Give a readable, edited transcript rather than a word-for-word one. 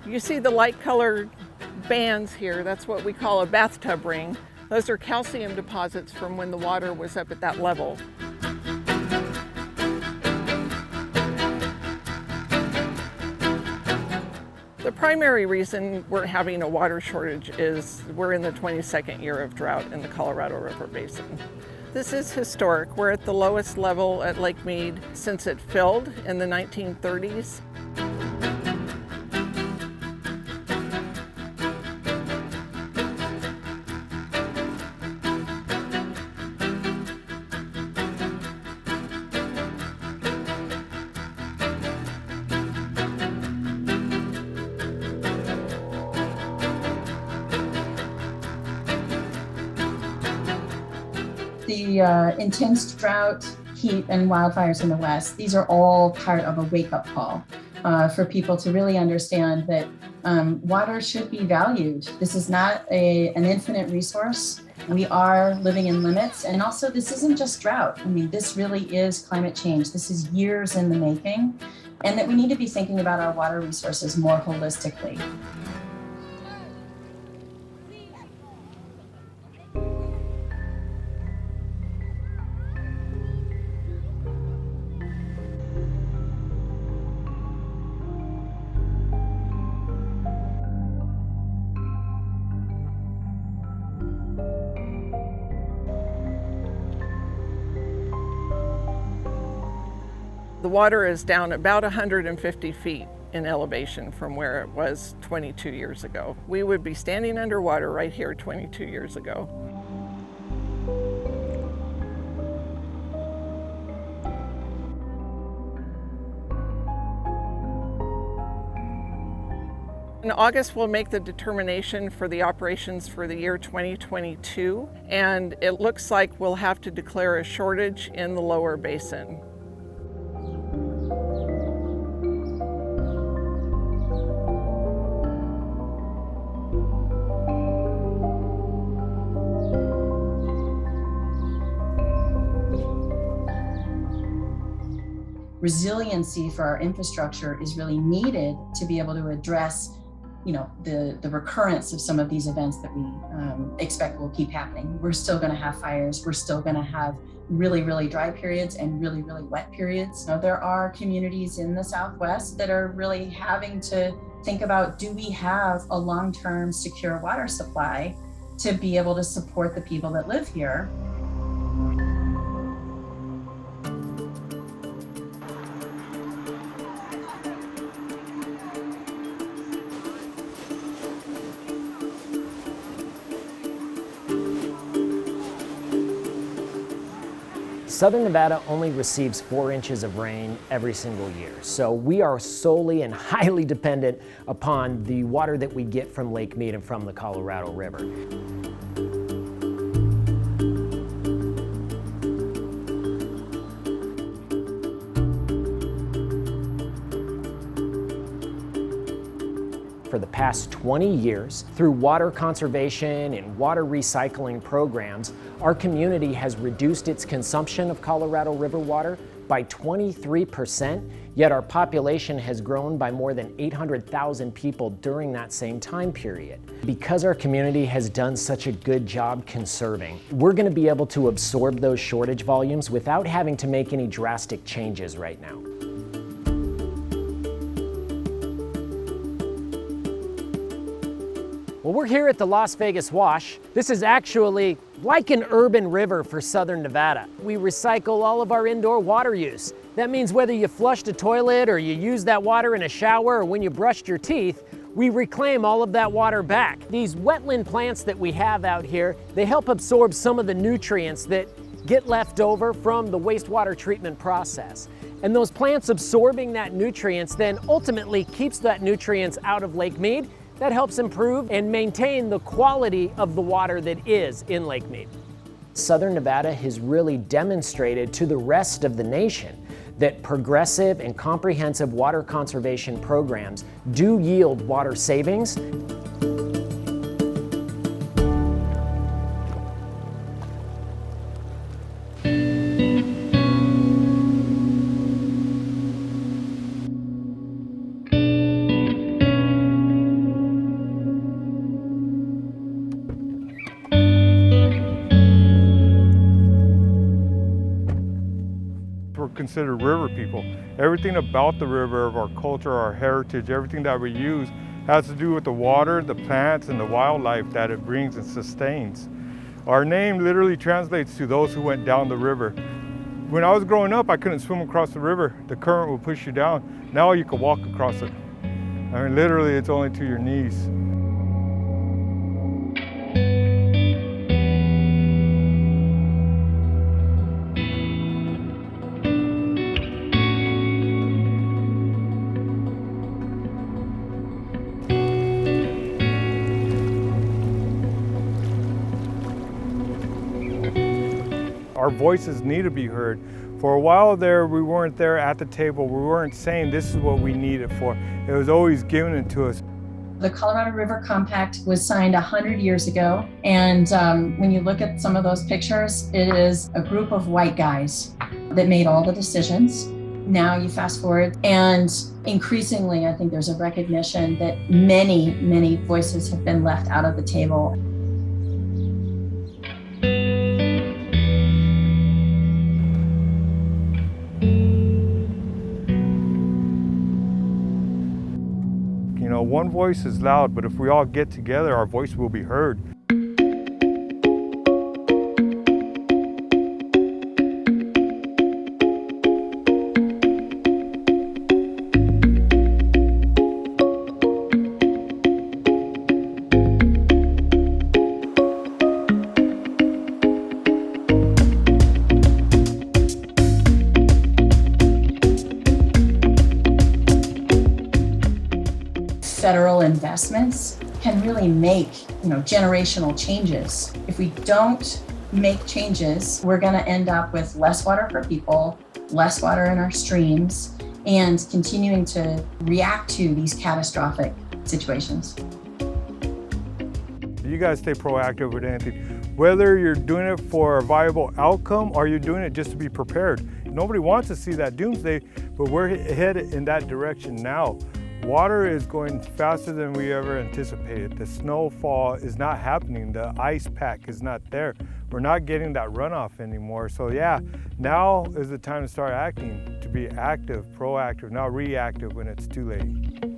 You see the light colored bands here, that's what we call a bathtub ring. Those are calcium deposits from when the water was up at that level. The primary reason we're having a water shortage is we're in the 22nd year of drought in the Colorado River Basin. This is historic. We're at the lowest level at Lake Mead since it filled in the 1930s. The intense drought, heat, and wildfires in the West, these are all part of a wake-up call for people to really understand that water should be valued. This is not an infinite resource. We are living in limits, and also this isn't just drought. I mean, this really is climate change. This is years in the making, and that we need to be thinking about our water resources more holistically. The water is down about 150 feet in elevation from where it was 22 years ago. We would be standing underwater right here 22 years ago. In August, we'll make the determination for the operations for the year 2022, and it looks like we'll have to declare a shortage in the lower basin. Resiliency for our infrastructure is really needed to be able to address, the recurrence of some of these events that we expect will keep happening. We're still going to have fires. We're still going to have really, really dry periods and really, really wet periods. Now, there are communities in the Southwest that are really having to think about, do we have a long-term secure water supply to be able to support the people that live here? Southern Nevada only receives 4 inches of rain every single year, so we are solely and highly dependent upon the water that we get from Lake Mead and from the Colorado River. For the past 20 years, through water conservation and water recycling programs, our community has reduced its consumption of Colorado River water by 23%, yet our population has grown by more than 800,000 people during that same time period. Because our community has done such a good job conserving, we're going to be able to absorb those shortage volumes without having to make any drastic changes right now. Well, we're here at the Las Vegas Wash. This is actually like an urban river for Southern Nevada. We recycle all of our indoor water use. That means whether you flushed a toilet or you use that water in a shower or when you brushed your teeth, we reclaim all of that water back. These wetland plants that we have out here, they help absorb some of the nutrients that get left over from the wastewater treatment process. And those plants absorbing that nutrients then ultimately keeps that nutrients out of Lake Mead. That helps improve and maintain the quality of the water that is in Lake Mead. Southern Nevada has really demonstrated to the rest of the nation that progressive and comprehensive water conservation programs do yield water savings. considered river people. Everything about the river, of our culture, our heritage, everything that we use has to do with the water, the plants, and the wildlife that it brings and sustains. Our name literally translates to those who went down the river. When I was growing up, I couldn't swim across the river. The current would push you down. Now you can walk across it. I mean, literally, it's only to your knees. Our voices need to be heard. For a while there, we weren't there at the table. We weren't saying this is what we need it for. It was always given it to us. The Colorado River Compact was signed 100 years ago. And when you look at some of those pictures, it is a group of white guys that made all the decisions. Now you fast forward, and increasingly, I think there's a recognition that many, many voices have been left out of the table. You know, one voice is loud, but if we all get together, our voice will be heard. Federal investments can really make, generational changes. If we don't make changes, we're going to end up with less water for people, less water in our streams, and continuing to react to these catastrophic situations. You guys stay proactive with anything. Whether you're doing it for a viable outcome or you're doing it just to be prepared. Nobody wants to see that doomsday, but we're headed in that direction now. Water is going faster than we ever anticipated. The snowfall is not happening. The ice pack is not there. We're not getting that runoff anymore. So yeah, now is the time to start acting, to be active, proactive, not reactive when it's too late.